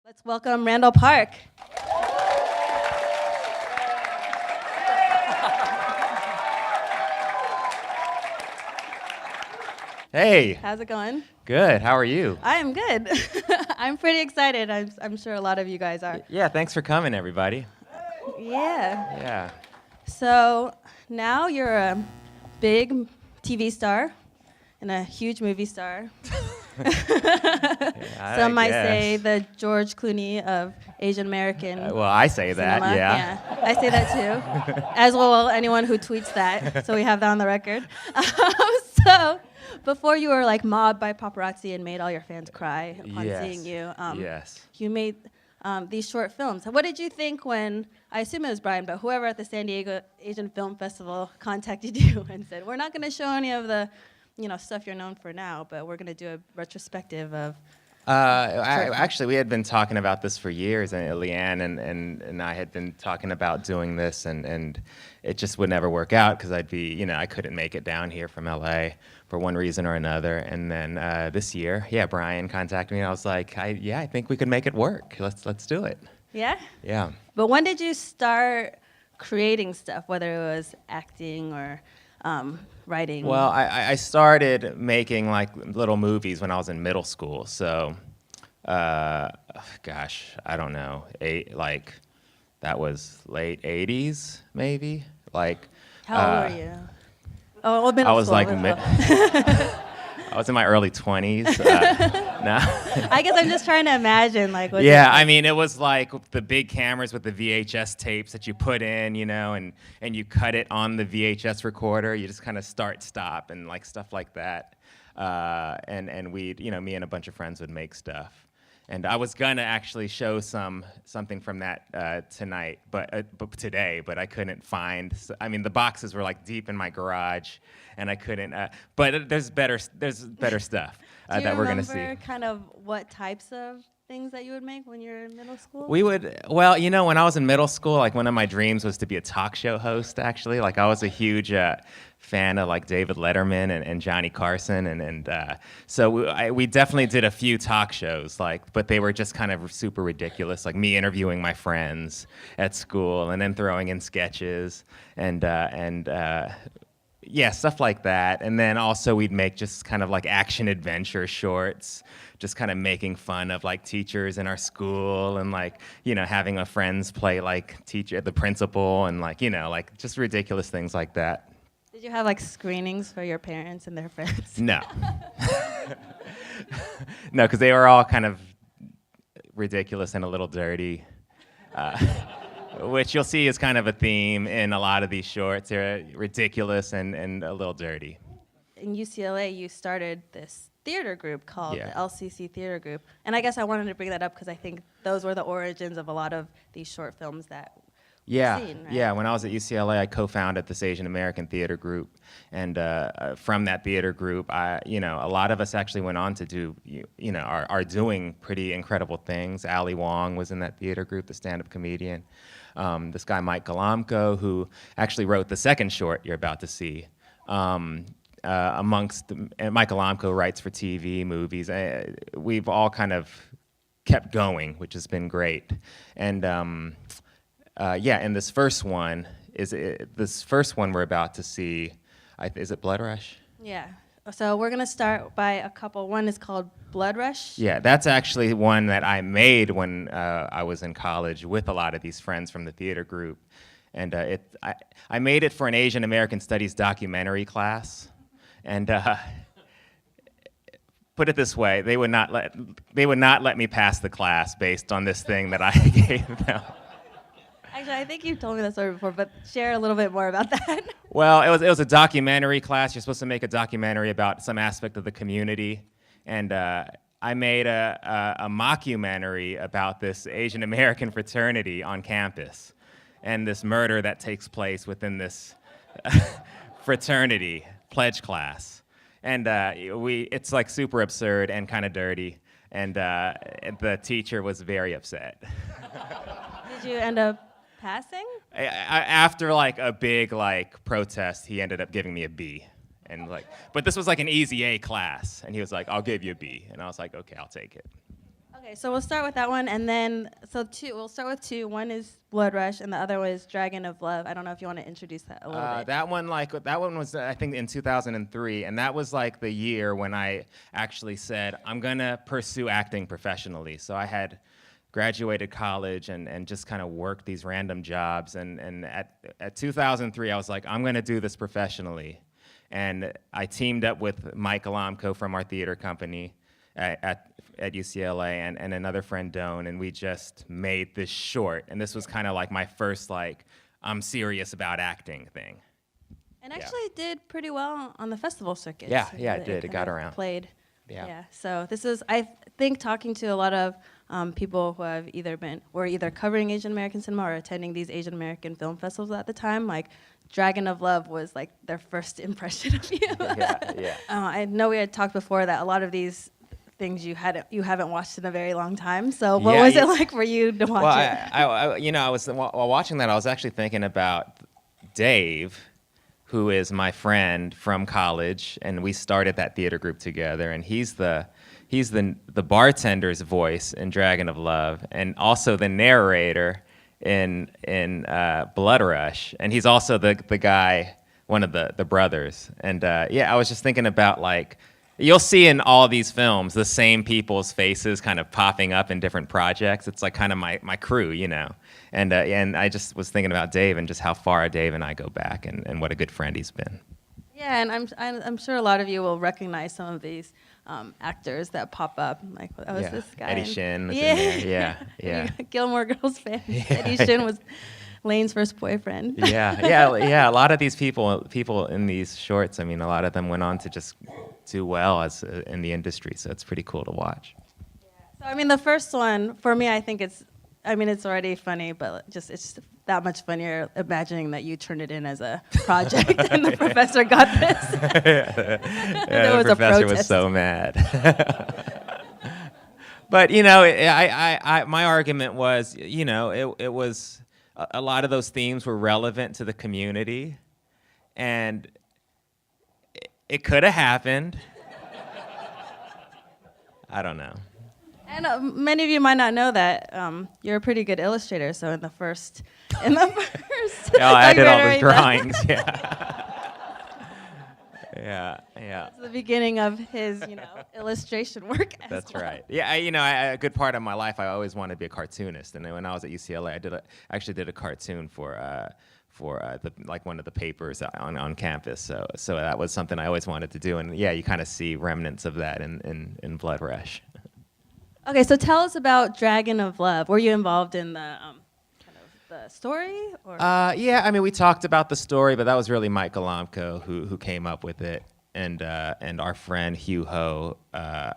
Let's welcome Randall Park. Hey, How's it going? good. How are you? I am good. I'm pretty excited. I'm sure a lot of you guys are. Yeah, thanks for coming, everybody. Yeah. Yeah. So now you're a big TV star and a huge movie star. Some might say the George Clooney of Asian American. Well, I say that, cinema. yeah. I say that too, as well anyone who tweets that. So we have that on the record. So before you were like mobbed by paparazzi and made all your fans cry upon Yes. seeing you, Yes. you made these short films. What did you think when, I assume it was Brian, but whoever at the San Diego Asian Film Festival contacted you and said, we're not going to show any of the stuff you're known for now, but we're going to do a retrospective of... Actually, we had been talking about this for years, and Leanne and I had been talking about doing this, and it just would never work out because I couldn't make it down here from LA for one reason or another. And then this year, Brian contacted me, and I was like, I think we could make it work. Let's do it. Yeah? Yeah. But when did you start creating stuff, whether it was acting or writing? Well, I started making like little movies when I was in middle school. So, I don't know, that was late '80s, maybe. Like, how old were you? Oh, middle I was school. I was in my early 20s. No. I guess I'm just trying to imagine, like. Yeah, I mean, it was like the big cameras with the VHS tapes that you put in, and you cut it on the VHS recorder. You just kind of start, stop, and like stuff like that. And we'd, me and a bunch of friends would make stuff. And I was gonna actually show something from that tonight, but today, but I couldn't find. I mean, the boxes were like deep in my garage, and I couldn't. But there's better stuff that we're gonna see. Do you remember kind of what types of things that you would make when you were in middle school? When I was in middle school, like one of my dreams was to be a talk show host. Actually, like I was a huge fan of like David Letterman and Johnny Carson, and so we definitely did a few talk shows, but they were just kind of super ridiculous, like me interviewing my friends at school and then throwing in sketches and stuff like that. And then also we'd make just kind of like action adventure shorts, just kind of making fun of like teachers in our school and having our friends play like the principal and like just ridiculous things like that. Did you have like screenings for your parents and their friends? No. No, because they were all kind of ridiculous and a little dirty, which you'll see is kind of a theme in a lot of these shorts. They're ridiculous and a little dirty. In UCLA, you started this theater group called the LCC Theater Group. And I guess I wanted to bring that up because I think those were the origins of a lot of these short films that Yeah, seen, right? yeah. When I was at UCLA, I co-founded this Asian American theater group, and from that theater group, a lot of us actually went on to do, are doing pretty incredible things. Ali Wong was in that theater group, the stand-up comedian. This guy Mike Galamko, who actually wrote the second short you're about to see. Mike Galamko writes for TV, movies. We've all kind of kept going, which has been great, and. And this first one we're about to see. Is it Blood Rush? Yeah. So we're going to start by a couple. One is called Blood Rush. Yeah, that's actually one that I made when I was in college with a lot of these friends from the theater group. And I made it for an Asian American Studies documentary class. And put it this way, they would not let me pass the class based on this thing that I gave them. Actually, I think you've told me that story before, but share a little bit more about that. Well, it was a documentary class. You're supposed to make a documentary about some aspect of the community, and I made a mockumentary about this Asian American fraternity on campus, and this murder that takes place within this fraternity pledge class, and it's like super absurd and kind of dirty, and the teacher was very upset. Did you end up passing? After like a big protest, he ended up giving me a B, but this was like an easy A class, and he was like, "I'll give you a B," and I was like, "Okay, I'll take it." Okay, Okay, so we'll start with that one, and then we'll start with two. One is Blood Rush, and the other one is Dragon of Love. I don't know if you want to introduce that a little bit. That one was I think in 2003, and that was like the year when I actually said I'm gonna pursue acting professionally. So I had graduated college and just kind of worked these random jobs, and at 2003 I was like, I'm gonna do this professionally, and I teamed up with Mike Alamco from our theater company at UCLA and another friend, Doan, and we just made this short. And this was kind of like my first, like, I'm serious about acting thing. And actually it did pretty well on the festival circuit. Yeah, it did. It kind got of around. Played. Yeah. So this is, I think, talking to a lot of people who have were either covering Asian American cinema or attending these Asian American film festivals at the time, like Dragon of Love was like their first impression of you. Yeah. I know we had talked before that a lot of these things you haven't watched in a very long time. So what was it like for you to watch it? I was while watching that, I was actually thinking about Dave, who is my friend from college, and we started that theater group together. And he's the bartender's voice in Dragon of Love, and also the narrator in Blood Rush, and he's also the guy, one of the brothers. And I was just thinking about, like, you'll see in all these films the same people's faces kind of popping up in different projects. It's like kind of my crew, you know. And I just was thinking about Dave and just how far Dave and I go back, and what a good friend he's been. Yeah, and I'm sure a lot of you will recognize some of these actors that pop up. Like, oh, is this guy? Eddie Shin was yeah. in there. Yeah. Gilmore Girls fan. Yeah. Eddie Shin was Lane's first boyfriend. Yeah. A lot of these people in these shorts, I mean, a lot of them went on to just do well as in the industry. So it's pretty cool to watch. Yeah. So I mean, the first one for me, I think it's already funny, but it's that much funnier imagining that you turned it in as a project and the professor got this. The professor was so mad. But my argument was, it was a lot of those themes were relevant to the community, and it could have happened. I don't know. And many of you might not know that you're a pretty good illustrator. So in the first, I did all those drawings. Yeah. That's the beginning of his, illustration work. That's right. Yeah, a good part of my life, I always wanted to be a cartoonist. And when I was at UCLA, I actually did a cartoon for one of the papers on campus. So that was something I always wanted to do. And yeah, you kind of see remnants of that in Blood Rush. Okay, so tell us about Dragon of Love. Were you involved in the the story? Or? We talked about the story, but that was really Mike Alamco who came up with it, and our friend Hugh Ho. There's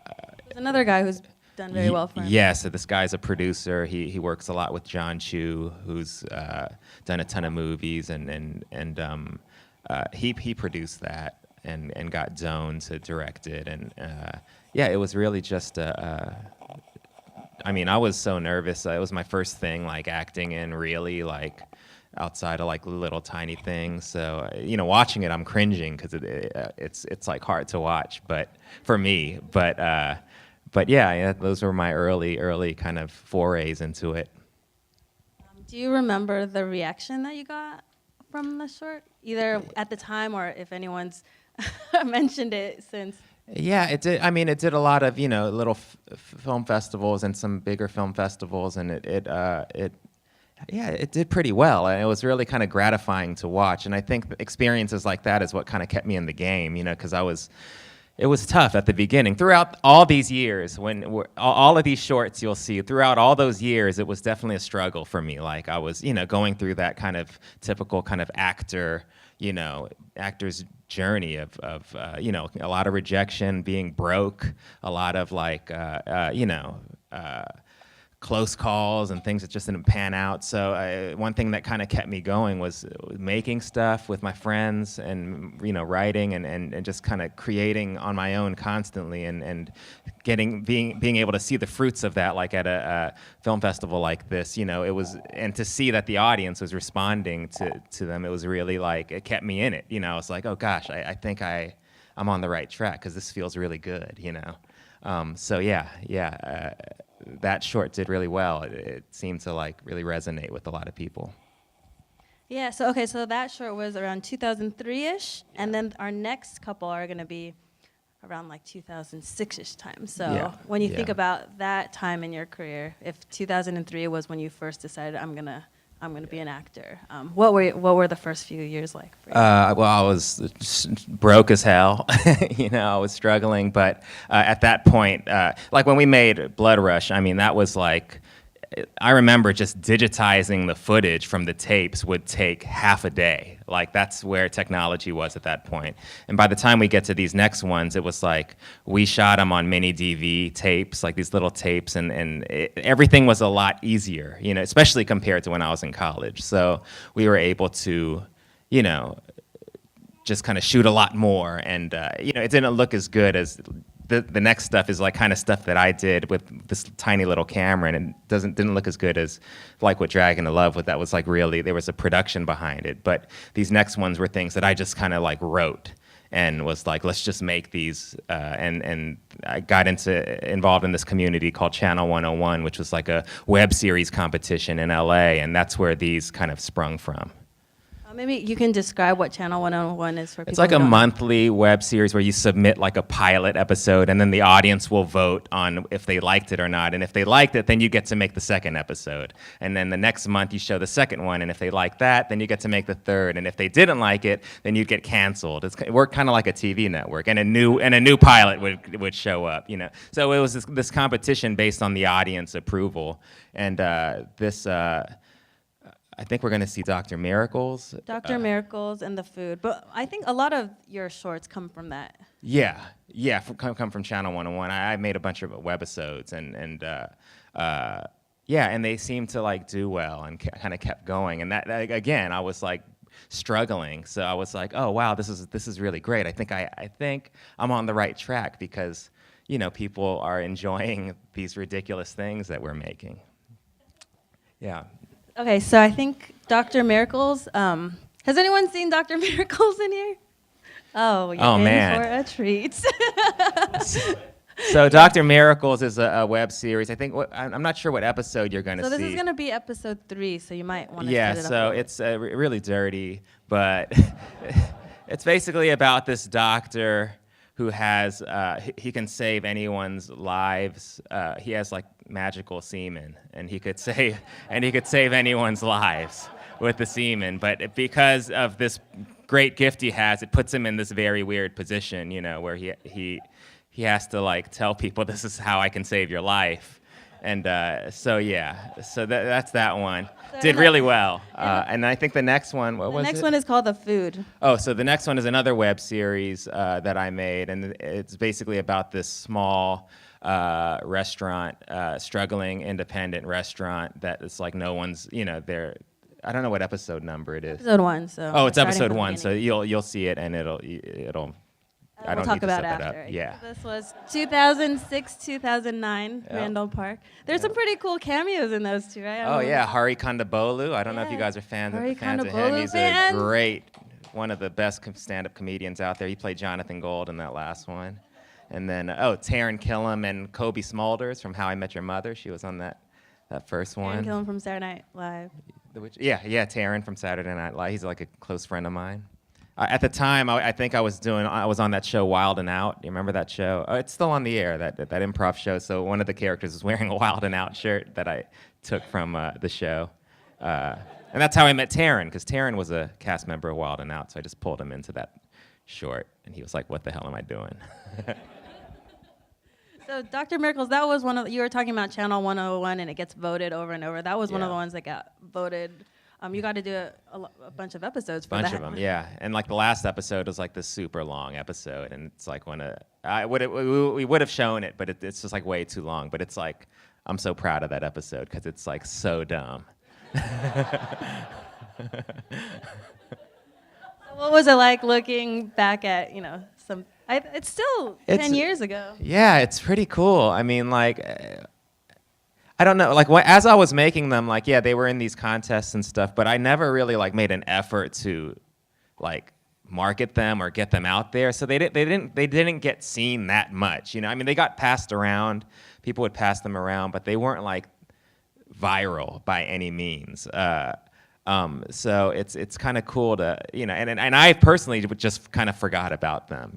another guy who's done very well for him. Yes, so this guy's a producer. He works a lot with John Chu, who's done a ton of movies, and he produced that and got Zone to direct it, and it was really just I was so nervous. It was my first thing, like, acting in, really, like, outside of, like, little tiny things. So, watching it, I'm cringing because it's like hard to watch, but for me. But those were my early kind of forays into it. Do you remember the reaction that you got from the short, either at the time or if anyone's mentioned it since? Yeah, it did. It did a lot of little film festivals and some bigger film festivals, and it did pretty well. And it was really kind of gratifying to watch. And I think experiences like that is what kind of kept me in the game, because it was tough at the beginning. Throughout all these years, when all of these shorts you'll see, throughout all those years, it was definitely a struggle for me. Like, I was, going through that kind of typical kind of actor's journey of a lot of rejection, being broke, a lot of close calls and things that just didn't pan out. So one thing that kind of kept me going was making stuff with my friends and writing and just kind of creating on my own constantly and being able to see the fruits of that, like at a film festival like this. It was, and to see that the audience was responding to them, it was really like, it kept me in it. I was like, oh gosh, I think I'm on the right track because this feels really good. that short did really well. It seemed to like really resonate with a lot of people. Yeah, so okay, so that short was around 2003-ish, and then our next couple are gonna be around like 2006-ish time. So when you think about that time in your career, if 2003 was when you first decided I'm gonna be an actor, what were the first few years like for you? Well, I was broke as hell. I was struggling. But at that point, like when we made Blood Rush, I mean, that was like, I remember just digitizing the footage from the tapes would take half a day. Like that's where technology was at that point. And by the time we get to these next ones, it was like we shot them on mini DV tapes, like these little tapes, and everything was a lot easier, especially compared to when I was in college. So we were able to, just kind of shoot a lot more, and it didn't look as good as the next stuff is like kind of stuff that I did with this tiny little camera, and it didn't look as good as like what Dragon to Love with. That was like really, there was a production behind it. But these next ones were things that I just kind of like wrote and was like, let's just make these. And I got involved in this community called Channel 101, which was like a web series competition in LA, and that's where these kind of sprung from. Maybe you can describe what Channel 101 is for people. It's like a monthly web series where you submit like a pilot episode, and then the audience will vote on if they liked it or not. And if they liked it, then you get to make the second episode. And then the next month you show the second one, and if they like that, then you get to make the third. And if they didn't like it, then you'd get canceled. It worked kind of like a TV network, and a new pilot would show up. So it was this competition based on the audience approval, and I think we're going to see Dr. Miracles. Dr. Miracles and The Food. But I think a lot of your shorts come from that. Yeah, come from Channel 101. I made a bunch of webisodes, and they seemed to like do well and kind of kept going. And that again, I was like struggling, so I was like, oh wow, this is really great. I think I'm on the right track because people are enjoying these ridiculous things that we're making. Yeah. Okay, so I think Dr. Miracles, has anyone seen Dr. Miracles in here? Oh, you're in man. for a treat. So Dr. Miracles is a web series. I think, I'm not sure what episode you're going to see. So this is going to be episode 3, so you might want to set it up. So it's really dirty, but it's basically about this doctor who has, he can save anyone's lives. He has like magical semen, and he could save anyone's lives with the semen. But because of this great gift he has, it puts him in this very weird position, where he has to like tell people this is how I can save your life. And so that's that one. Did really well. And I think the next one, what was it? The next one is called The Food. Oh, so the next one is another web series that I made, and it's basically about this small restaurant, struggling independent restaurant that is like no one's, there. I don't know what episode number it is. Episode 1. So. Oh, it's episode 1. So you'll see it, and it'll. I don't we'll talk need to about set it that after. up. Yeah. This was 2006, 2009, Yep. Randall Park. There's some pretty cool cameos in those two, right? Oh yeah, Hari Kondabolu. I don't know if you guys are fans of Hari of him. Kondabolu He's fan. a great, one of the best stand-up comedians out there. He played Jonathan Gold in that last one. And then Taryn Killam and Kobe Smulders from How I Met Your Mother. She was on that first one. Taryn Killam from Saturday Night Live. Taryn from Saturday Night Live. He's like a close friend of mine. At the time, I think I was on that show Wild and Out. You remember that show? Oh, it's still on the air, that improv show. So one of the characters was wearing a Wild and Out shirt that I took from the show. And that's how I met Taryn, because Taryn was a cast member of Wild and Out. So I just pulled him into that short, and he was like, what the hell am I doing? So Dr. Miracles, that was you were talking about Channel 101, and it gets voted over and over. That was one of the ones that got voted. You got to do a bunch of episodes for that. Bunch of them, yeah. And like the last episode was like this super long episode, and it's like we would have shown it, but it's just like way too long. But it's like I'm so proud of that episode because it's like so dumb. What was it like looking back at it's still 10 years ago. Yeah, it's pretty cool. I mean, like. I don't know, like as I was making them, like they were in these contests and stuff, but I never really like made an effort to like market them or get them out there. So they didn't get seen that much, I mean, they got passed around, people would pass them around, but they weren't like viral by any means. So it's kind of cool to, and I personally just kind of forgot about them,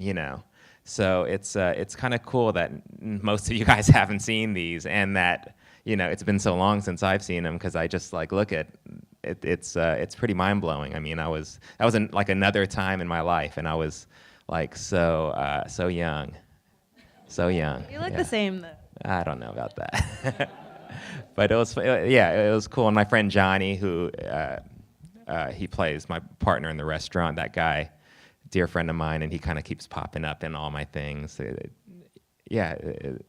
So it's kind of cool that most of you guys haven't seen these, and that, it's been so long since I've seen them, because I just like look at it. It's pretty mind blowing. I mean, that was like another time in my life, and I was like so young, so young. You look the same though. I don't know about that. But it was cool. And my friend Johnny, who he plays my partner in the restaurant, that guy, dear friend of mine, and he kind of keeps popping up in all my things. It's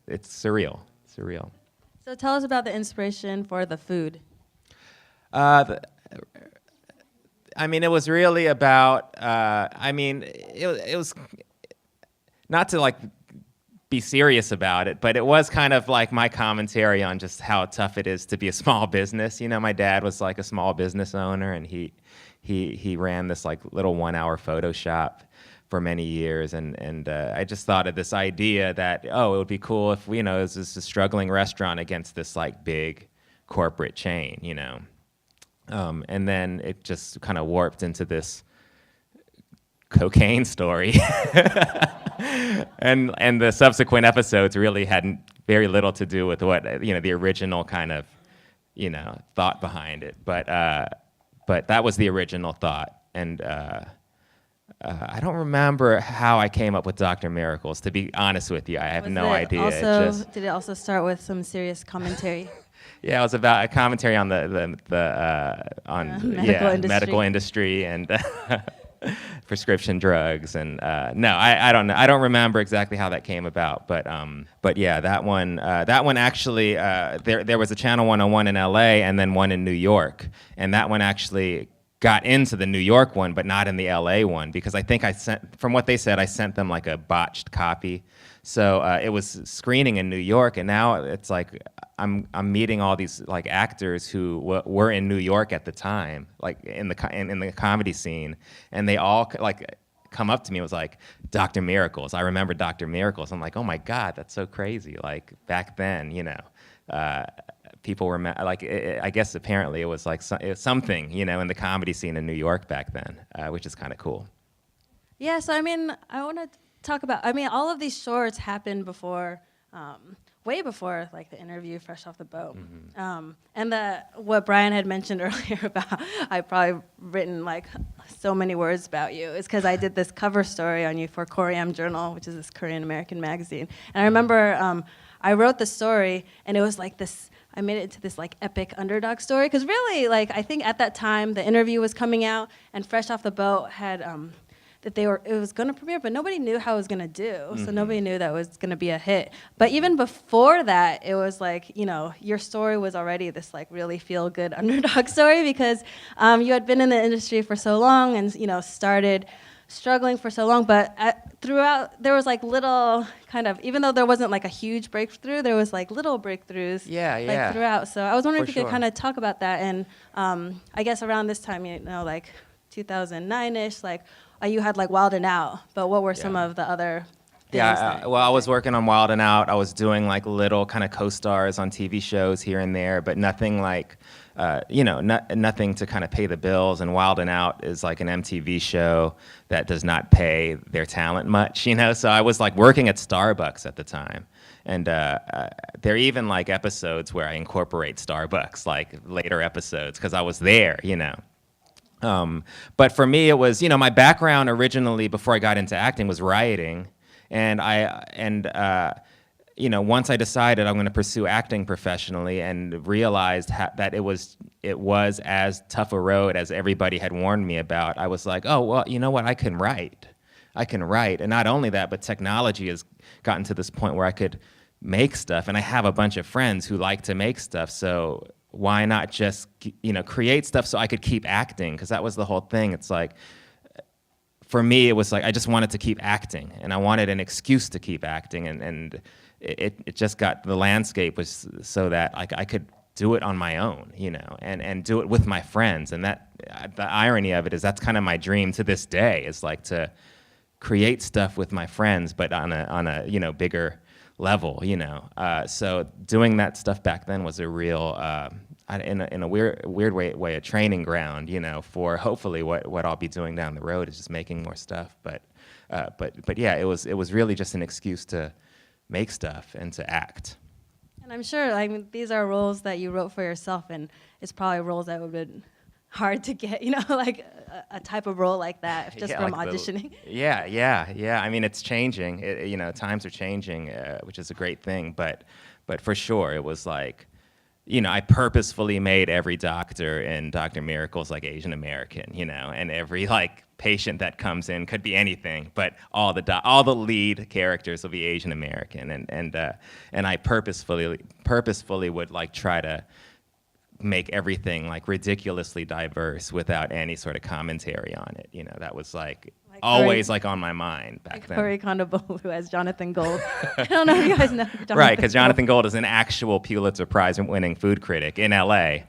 surreal. Surreal. So tell us about the inspiration for the food. I mean, it was really about. It was not to like be serious about it, but it was kind of like my commentary on just how tough it is to be a small business. My dad was like a small business owner, and he ran this like little 1-hour photo shop for many years, and I just thought of this idea that, it would be cool if it was just a struggling restaurant against this like big corporate chain, and then it just kind of warped into this cocaine story. And the subsequent episodes really had very little to do with what the original kind of thought behind it, but that was the original thought. And I don't remember how I came up with Dr. Miracles, to be honest with you. I have no idea. Did it also start with some serious commentary? Yeah, it was about a commentary on medical industry and prescription drugs, and no, I don't know. I don't remember exactly how that came about, but yeah, that one actually, there was a Channel 101 in LA and then one in New York, and that one actually got into the New York one, but not in the LA one, because I think from what they said, I sent them like a botched copy. So it was screening in New York, and now it's like I'm meeting all these like actors who were in New York at the time, like in the comedy scene, and they all like come up to me and was like, Dr. Miracles. I remember Dr. Miracles. I'm like, oh my God, that's so crazy. Like back then, people were like, I guess apparently it was like something, in the comedy scene in New York back then, which is kind of cool. Yeah, so I mean, I want to talk about, all of these shorts happened before, way before like the interview Fresh Off the Boat. Mm-hmm. And what Brian had mentioned earlier about I've probably written like so many words about you is because I did this cover story on you for Korean Journal, which is this Korean American magazine. And I remember I wrote the story, and it was like this, I made it into this like epic underdog story, because really, like, I think at that time the interview was coming out, and Fresh Off the Boat had it was going to premiere, but nobody knew how it was going to do. Mm-hmm. So nobody knew that it was going to be a hit. But even before that, it was like, your story was already this like really feel good underdog story, because you had been in the industry for so long and, started struggling for so long. But throughout, there was like little kind of, even though there wasn't like a huge breakthrough, there was like little breakthroughs like throughout. So I was wondering if you could kind of talk about that. And I guess around this time, like 2009-ish, like, you had like Wild 'N Out, but what were some of the other things? I was working on Wild 'N Out. I was doing like little kind of co-stars on TV shows here and there, but nothing like, nothing to kind of pay the bills. And Wild 'N Out is like an MTV show that does not pay their talent much, So I was like working at Starbucks at the time. And there are even like episodes where I incorporate Starbucks, like later episodes, because I was there, But for me, it was, my background originally before I got into acting was writing, and once I decided I'm going to pursue acting professionally and realized that it was as tough a road as everybody had warned me about, I was like, oh well, you know what, I can write, and not only that, but technology has gotten to this point where I could make stuff, and I have a bunch of friends who like to make stuff, so why not just, create stuff so I could keep acting? Because that was the whole thing. It's like, for me, it was like I just wanted to keep acting, and I wanted an excuse to keep acting, and it just got, the landscape was so that I could do it on my own, and do it with my friends. And that, the irony of it is that's kind of my dream to this day, is like to create stuff with my friends, but on a bigger level, you know. So doing that stuff back then was a real, in a weird way, a training ground, you know, for hopefully what I'll be doing down the road is just making more stuff. But yeah, it was really just an excuse to make stuff and to act. And I'm sure, I mean, these are roles that you wrote for yourself, and it's probably roles that would have been hard to get, you know, like a type of role like that just from like auditioning. Yeah. I mean, it's changing. You know, times are changing, which is a great thing. But for sure, it was like, you know, I purposefully made every doctor in Dr. Miracle's like Asian American, you know, and every like patient that comes in could be anything, but all the lead characters will be Asian American, and I purposefully would like try to make everything like ridiculously diverse without any sort of commentary on it. You know, that was like always like on my mind back then. Marie Kondo who has Jonathan Gold. I don't know if you guys know Jonathan Right, because Jonathan Gold is an actual Pulitzer Prize-winning food critic in LA.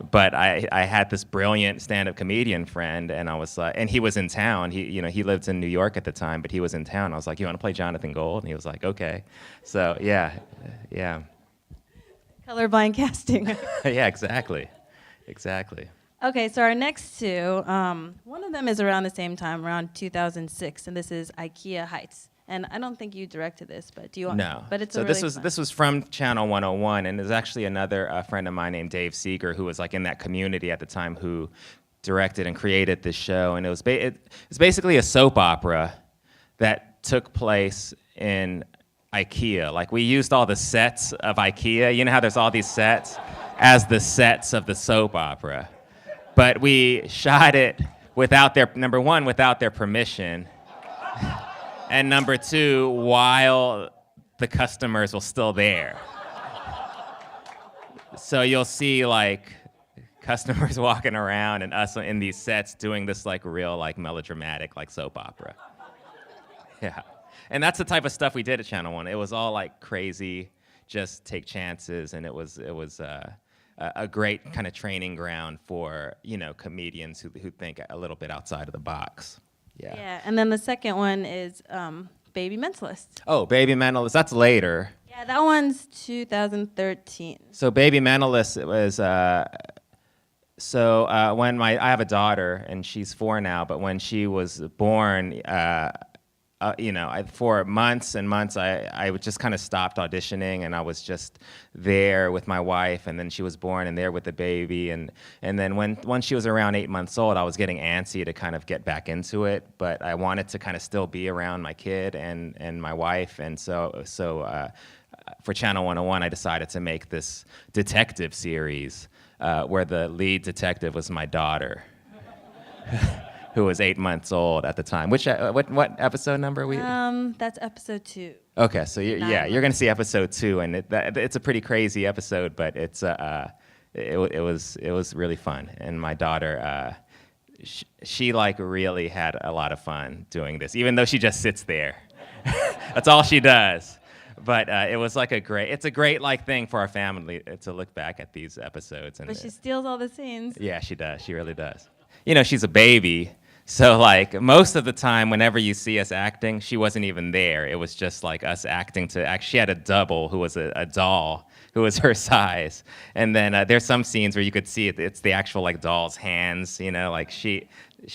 But I had this brilliant stand-up comedian friend, and I was like, and he was in town. He lived in New York at the time, but he was in town. I was like, "You want to play Jonathan Gold?" And he was like, "Okay." So yeah. Colorblind casting. Yeah, exactly. Okay, so our next two, one of them is around the same time, around 2006, and this is IKEA Heights. And I don't think you directed this, but do you want? No. But it's so really this was from Channel 101, and there's actually another friend of mine named Dave Seeger who was like in that community at the time who directed and created this show, and it's basically a soap opera that took place in IKEA. Like we used all the sets of IKEA. You know how there's all these sets as the sets of the soap opera. But we shot it without their permission, and number two, while the customers were still there. So you'll see like customers walking around and us in these sets doing this like real like melodramatic like soap opera. Yeah, and that's the type of stuff we did at Channel 1. It was all like crazy, just take chances, and it was a great kind of training ground for, you know, comedians who think a little bit outside of the box. Yeah, and then the second one is Baby Mentalist. Oh, Baby Mentalist, that's later. Yeah, that one's 2013. So Baby Mentalist was, when I have a daughter, and she's 4 now, but when she was born, you know, for months and months, I just kind of stopped auditioning, and I was just there with my wife, and then she was born and there with the baby, and then once she was around 8 months old, I was getting antsy to kind of get back into it, but I wanted to kind of still be around my kid and my wife, and so for Channel 101, I decided to make this detective series where the lead detective was my daughter. Who was 8 months old at the time. Which what episode number are we? That's episode 2. Okay, so you're gonna see episode 2, and it's a pretty crazy episode, but it was really fun, and my daughter, she like really had a lot of fun doing this, even though she just sits there. That's all she does. But it was like it's a great like thing for our family to look back at these episodes. And but she steals all the scenes. Yeah, she does. She really does. You know, she's a baby. So, like, most of the time, whenever you see us acting, she wasn't even there. It was just, like, us acting to act. She had a double who was a doll who was her size. And then there's some scenes where you could see it's the actual, like, doll's hands, you know, like, she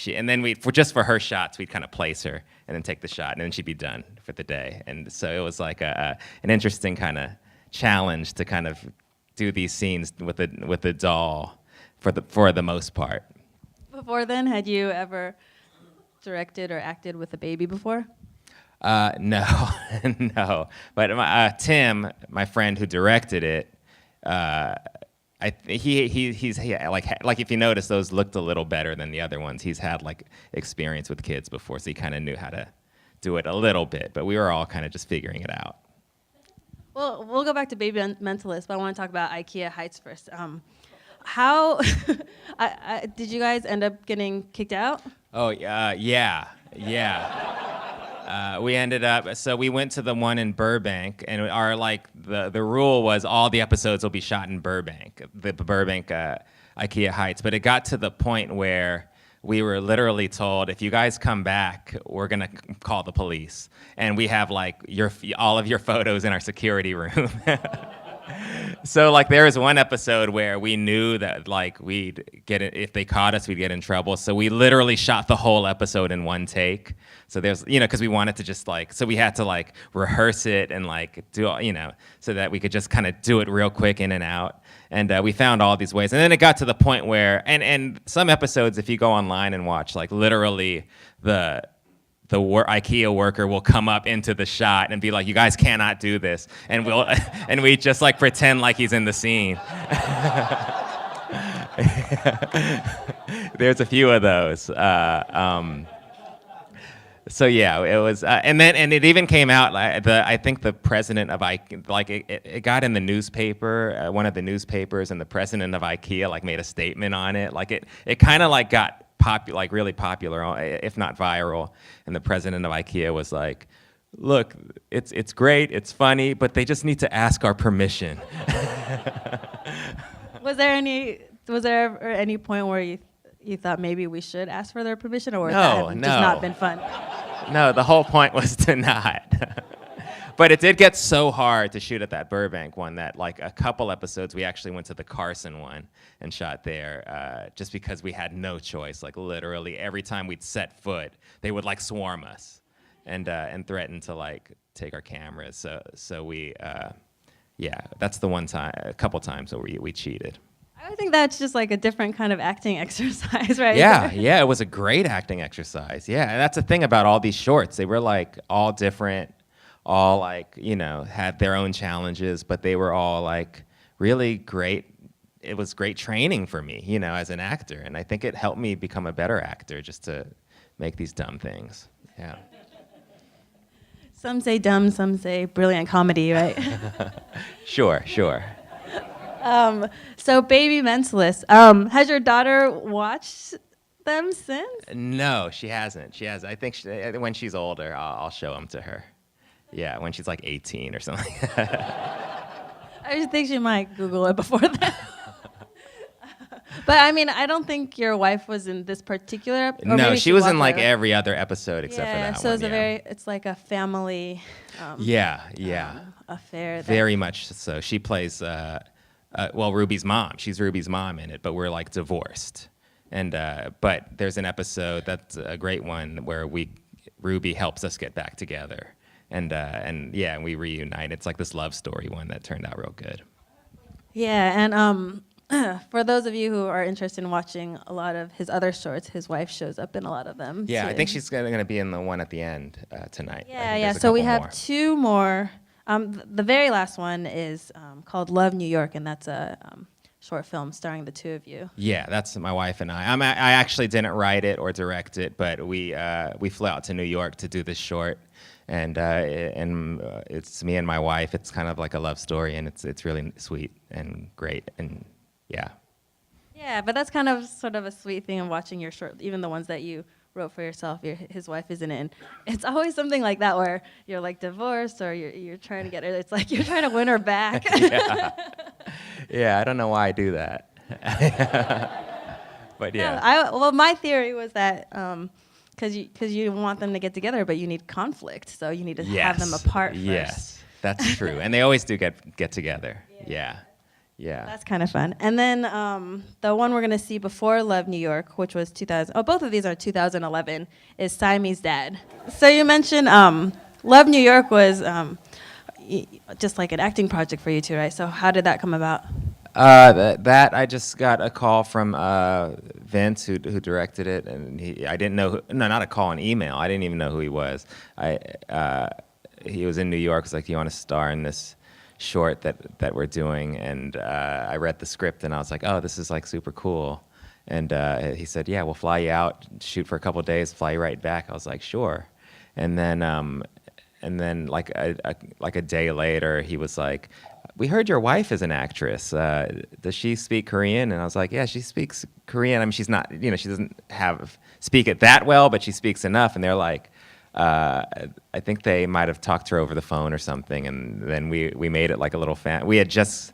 and then just for her shots, we'd kind of place her and then take the shot, and then she'd be done for the day. And so it was, like, an interesting kind of challenge to kind of do these scenes with a doll for the most part. Before then, had you ever directed or acted with a baby before? No, no. But Tim, my friend who directed it, he's like if you notice, those looked a little better than the other ones. He's had like experience with kids before, so he kind of knew how to do it a little bit. But we were all kind of just figuring it out. Well, we'll go back to Baby Mentalist, but I want to talk about IKEA Heights first. How did you guys end up getting kicked out? Oh, yeah. We ended up, so we went to the one in Burbank, and the rule was all the episodes will be shot in Burbank, the Burbank IKEA Heights. But it got to the point where we were literally told, if you guys come back, we're gonna call the police, and we have like all of your photos in our security room. So like there was one episode where we knew that like if they caught us, we'd get in trouble. So we literally shot the whole episode in one take. So there's, because we wanted to just like, so we had to like rehearse it and like do, so that we could just kind of do it real quick in and out. And we found all these ways. And then it got to the point where, and some episodes, if you go online and watch, like literally the IKEA worker will come up into the shot and be like, "You guys cannot do this," and we just like pretend like he's in the scene. There's a few of those. So yeah, it was, and it even came out. I think the president of IKEA, like it got in the newspaper, one of the newspapers, and the president of IKEA like made a statement on it. Like it kind of like got really popular, if not viral. And the president of IKEA was like, "Look, it's great, it's funny, but they just need to ask our permission." Was there ever any point where you thought maybe we should ask for their permission, or No, that no. just not been fun? No, the whole point was to not. But it did get so hard to shoot at that Burbank one that like a couple episodes we actually went to the Carson one and shot there, just because we had no choice. Like literally every time we'd set foot, they would like swarm us and threaten to like take our cameras. So we, that's the one time, a couple times where we cheated. I think that's just like a different kind of acting exercise, right? Yeah, it was a great acting exercise. Yeah, and that's the thing about all these shorts. They were like all different, all like, had their own challenges, but they were all like really great. It was great training for me, as an actor. And I think it helped me become a better actor just to make these dumb things. Yeah. Some say dumb, some say brilliant comedy, right? Sure. So Baby Mentalist, has your daughter watched them since? No, she hasn't. I think when she's older, I'll show them to her. Yeah, when she's like 18 or something. I just think she might Google it before that. But I mean, I don't think your wife was in this particular. No, she was in like every other episode except for that so one. it's like a family. Affair. Very much so. She plays, Ruby's mom. She's Ruby's mom in it, but we're like divorced. And but there's an episode that's a great one where Ruby helps us get back together. And we reunite. It's like this love story one that turned out real good. Yeah, and for those of you who are interested in watching a lot of his other shorts, his wife shows up in a lot of them. Yeah, too. I think she's going to be in the one at the end tonight. Yeah. So we have two more. The very last one is called Love New York, and that's a short film starring the two of you. Yeah, that's my wife and I. I actually didn't write it or direct it, but we flew out to New York to do this short. And it's me and my wife. It's kind of like a love story, and it's really sweet and great, and yeah. Yeah, but that's kind of sort of a sweet thing of watching your short, even the ones that you wrote for yourself. His wife isn't in. It's always something like that where you're like divorced or you're trying to get her. It's like you're trying to win her back. Yeah, I don't know why I do that. But yeah. Well, my theory was that. Because you want them to get together, but you need conflict, so you need to have them apart first. Yes, that's true, and they always do get together. Yeah. That's kind of fun. And then the one we're gonna see before Love New York, which was 2000. Oh, both of these are 2011. Is Siamese Dad. So you mentioned Love New York was just like an acting project for you two, right? So how did that come about? That I just got a call from Vince, who directed it, and I didn't know. Not a call, an email. I didn't even know who he was. He was in New York. He was like, "Do you want to star in this short that we're doing?" And I read the script, and I was like, "Oh, this is like super cool." And he said, "Yeah, we'll fly you out, shoot for a couple of days, fly you right back." I was like, "Sure." And then like a day later, he was like, "We heard your wife is an actress. Does she speak Korean?" And I was like, "Yeah, she speaks Korean. I mean, she's not, she doesn't speak it that well, but she speaks enough." And they're like, I think they might have talked to her over the phone or something. And then we made it like a little fan. We had just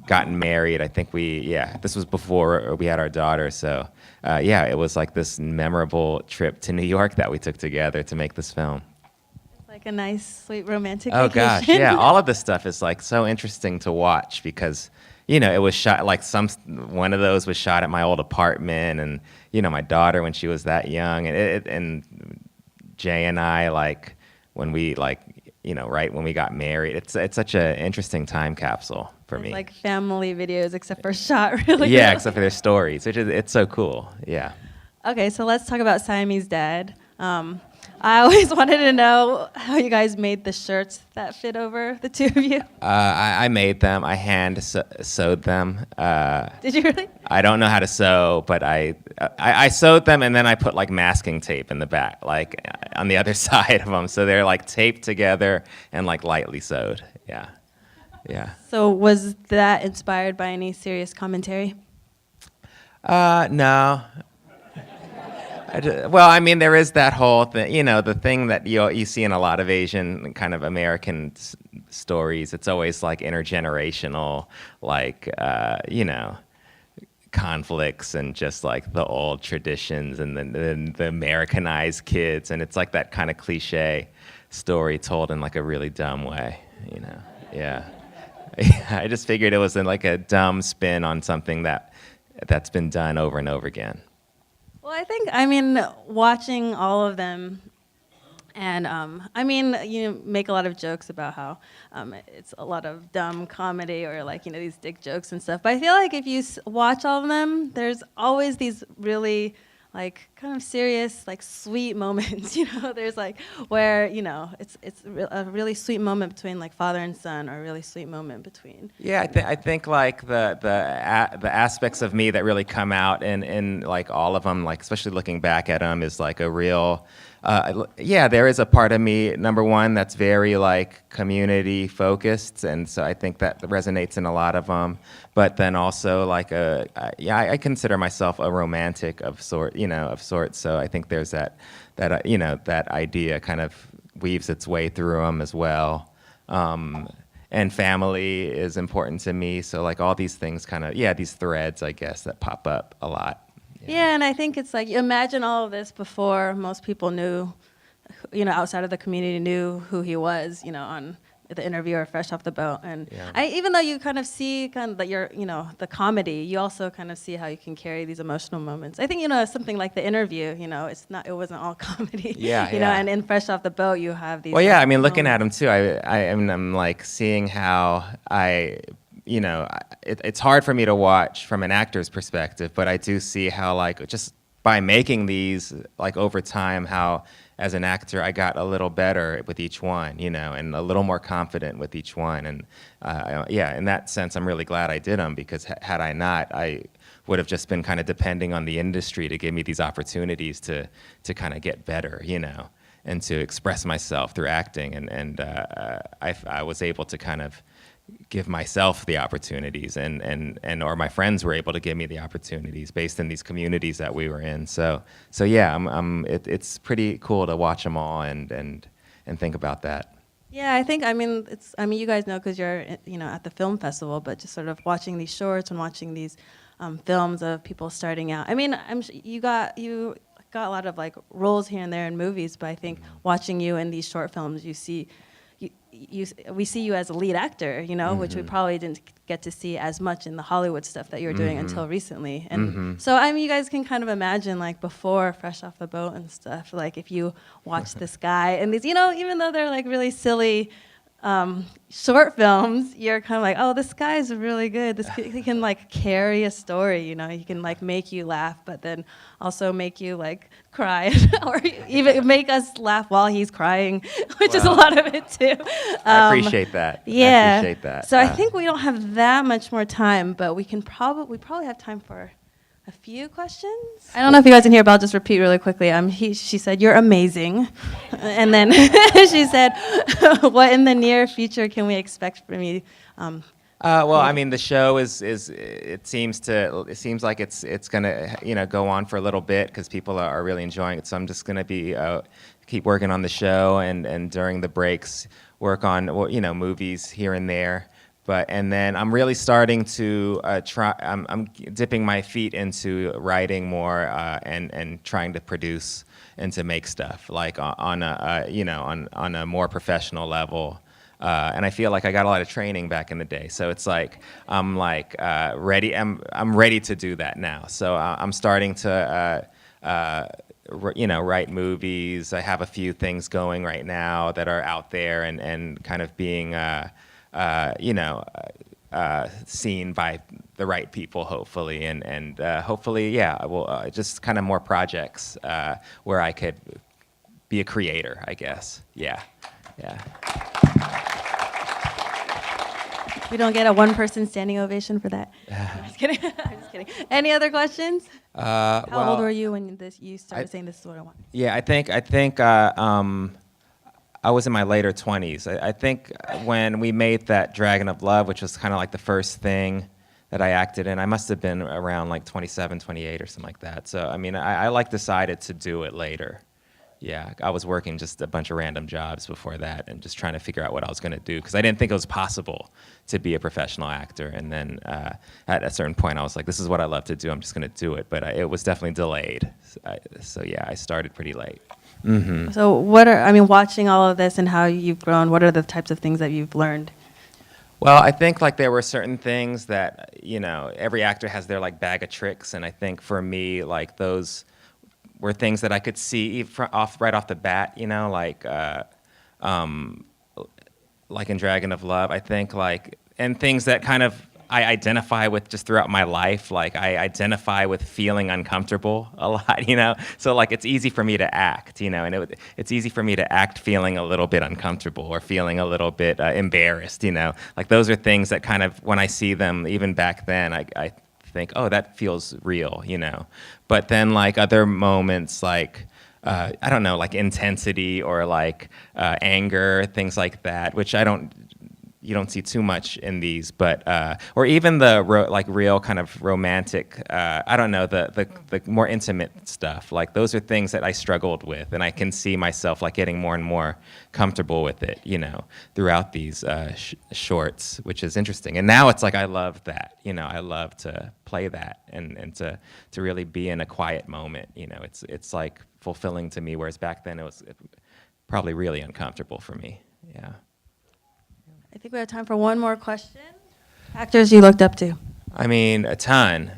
gotten married. I think this was before we had our daughter. So it was like this memorable trip to New York that we took together to make this film. Like a nice, sweet, romantic Oh vacation. gosh, yeah. All of this stuff is like so interesting to watch because, it was shot like one of those was shot at my old apartment, and my daughter when she was that young, and Jay and I like when we right when we got married. It's such an interesting time capsule for me. Like family videos, except for shot really. Yeah, well. except for their stories, it's so cool. Yeah. Okay, so let's talk about Siamese Dad. I always wanted to know how you guys made the shirts that fit over the two of you. I made them. I hand sewed them. Did you really? I don't know how to sew, but I sewed them, and then I put like masking tape in the back, like on the other side of them, so they're like taped together and like lightly sewed. Yeah, yeah. So was that inspired by any serious commentary? No. Well, I mean, there is that whole thing, the thing that you see in a lot of Asian kind of American stories. It's always like intergenerational, like, conflicts and just like the old traditions and then the Americanized kids. And it's like that kind of cliche story told in like a really dumb way, Yeah. I just figured it was like a dumb spin on something that's been done over and over again. Well, I mean, watching all of them, and you make a lot of jokes about how it's a lot of dumb comedy or like, these dick jokes and stuff. But I feel like if you watch all of them, there's always these really like kind of serious, like sweet moments, There's like where, it's a really sweet moment between like father and son, or a really sweet moment between. Yeah, I think like the aspects of me that really come out in like all of them, like especially looking back at them, is like a real. There is a part of me, number one, that's very like community focused, and so I think that resonates in a lot of them. But then also like I consider myself a romantic of sorts. So I think there's that idea kind of weaves its way through them as well. And family is important to me. So like all these things kind of, these threads, I guess, that pop up a lot. Yeah, and I think it's like, you imagine all of this before most people knew, outside of the community knew who he was, on the interview or Fresh Off the Boat. And even though you kind of see kind of the comedy, you also kind of see how you can carry these emotional moments. I think, something like the interview, it wasn't all comedy. And in Fresh Off the Boat, you have these. Well, yeah, I mean, looking at him too, I'm like seeing how it's hard for me to watch from an actor's perspective, but I do see how like just by making these, like over time, how as an actor I got a little better with each one, and a little more confident with each one. And in that sense, I'm really glad I did them, because had I not, I would have just been kind of depending on the industry to give me these opportunities to kind of get better, and to express myself through acting. And I was able to kind of give myself the opportunities, and or my friends were able to give me the opportunities based in these communities that we were in. So it's pretty cool to watch them all and think about that. Yeah, I think, you guys know because you're, at the film festival, but just sort of watching these shorts and watching these films of people starting out. I mean, you got a lot of like roles here and there in movies, but I think watching you in these short films, we see you as a lead actor, which we probably didn't get to see as much in the Hollywood stuff that you were doing until recently. And so, you guys can kind of imagine, like, before Fresh Off the Boat and stuff, like, if you watch this guy and these, even though they're, like, really silly short films, you're kind of like, oh, this guy's really good. He can, like, carry a story, he can, like, make you laugh, but then also make you, like, cry, or even make us laugh while he's crying, which is a lot of it too. I appreciate that. Yeah. I appreciate that. So I think we don't have that much more time, but we probably have time for a few questions. I don't know if you guys can hear, but I'll just repeat really quickly. She said, "You're amazing," and then she said, "What in the near future can we expect from you?" Well, I mean, the show it seems like it's gonna go on for a little bit because people are really enjoying it. So I'm just gonna be keep working on the show, and during the breaks work on movies here and there. and then I'm really starting to try. I'm dipping my feet into writing more and trying to produce and to make stuff like on a on a more professional level. And I feel like I got a lot of training back in the day, so it's like I'm like ready. I'm ready to do that now. So I'm starting to write movies. I have a few things going right now that are out there and kind of being seen by the right people, hopefully, and hopefully, yeah, will just kind of more projects where I could be a creator, I guess. Yeah. We don't get a one-person standing ovation for that. I'm just kidding. I'm just kidding. Any other questions? How old were you when you started saying this is what I want? Yeah, I think I was in my later 20s. I think when we made that Dragon of Love, which was kind of like the first thing that I acted in, I must have been around like 27, 28 or something like that. So, I mean, I like decided to do it later. Yeah, I was working just a bunch of random jobs before that and just trying to figure out what I was going to do because I didn't think it was possible to be a professional actor. And then at a certain point, I was like, this is what I love to do. I'm just going to do it. But it was definitely delayed. So yeah, I started pretty late. Mm-hmm. So watching all of this and how you've grown, what are the types of things that you've learned? Well, I think like there were certain things that, every actor has their like bag of tricks. And I think for me, like those were things that I could see right off the bat, like in Dragon of Love, I think and things that kind of I identify with just throughout my life. Like I identify with feeling uncomfortable a lot, So like it's easy for me to act, and it's easy for me to act feeling a little bit uncomfortable or feeling a little bit embarrassed, Like those are things that kind of, when I see them, even back then, I think, oh, that feels real, But then like other moments, like I don't know, like intensity or like anger, things like that, which you don't see too much in these, but or even the real kind of romantic, I don't know, the more intimate stuff. Like those are things that I struggled with, and I can see myself like getting more and more comfortable with it, throughout these shorts, which is interesting. And now it's like I love that, I love to play that and to really be in a quiet moment, It's like fulfilling to me, whereas back then it was probably really uncomfortable for me. Yeah. I think we have time for one more question. Actors you looked up to? I mean, a ton.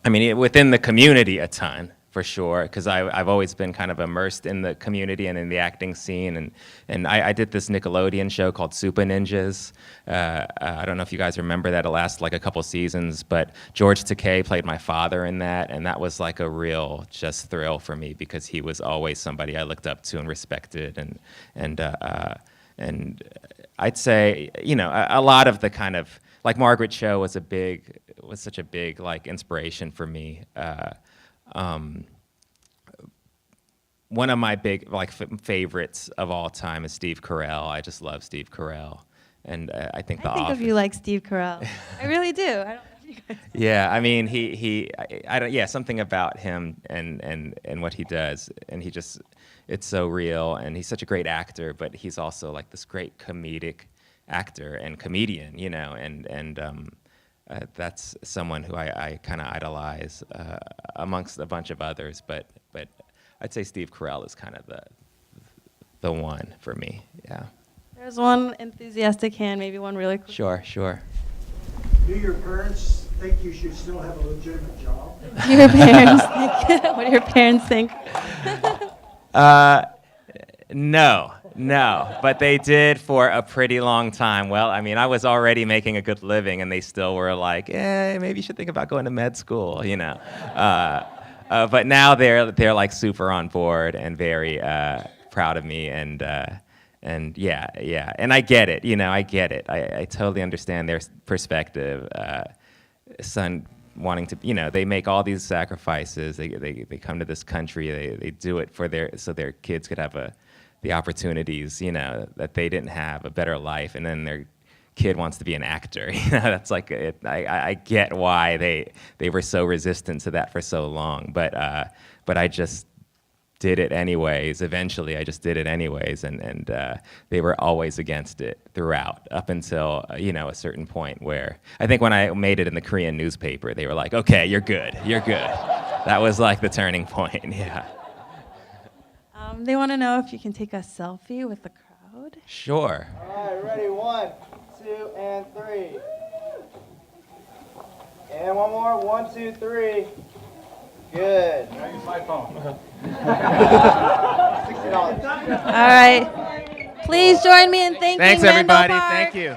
Within the community, a ton, for sure, because I've always been kind of immersed in the community and in the acting scene, and I did this Nickelodeon show called Super Ninjas. I don't know if you guys remember that. It lasted like a couple seasons, but George Takei played my father in that, and that was like a real just thrill for me because he was always somebody I looked up to and respected, and I'd say, a lot of the kind of, like Margaret Cho was such a big like inspiration for me. One of my big like favorites of all time is Steve Carell. I just love Steve Carell, and I think I think of you like Steve Carell. I really do. I don't know if you guys. Yeah, I mean I don't. Yeah, something about him and what he does, and it's so real, and he's such a great actor, but he's also like this great comedic actor and comedian, and that's someone who I kind of idolize amongst a bunch of others, but I'd say Steve Carell is kind of the one for me. Yeah. There's one enthusiastic hand, maybe one really quick. Sure. Do your parents think you should still have a legitimate job? What do your parents think? What do your parents think? No, but they did for a pretty long time. Well, I mean, I was already making a good living, and they still were like, maybe you should think about going to med school, But now they're like super on board and very proud of me, and yeah, and I get it, I get it. I totally understand their perspective. Son wanting to, they make all these sacrifices. They come to this country. They do it so their kids could have the opportunities, that they didn't have, a better life, and then their kid wants to be an actor. That's like I get why they were so resistant to that for so long. But I just did it anyways. Eventually, I just did it anyways, and they were always against it throughout, up until a certain point where I think when I made it in the Korean newspaper, they were like, "Okay, you're good, you're good." That was like the turning point. Yeah. They want to know if you can take a selfie with the crowd. Sure. All right, ready? 1, 2, and 3. And one more. 1, 2, 3. Good. Can I use my phone? $60. All right. Please join me in thanking Thanks, Randall everybody. Park. Thank you.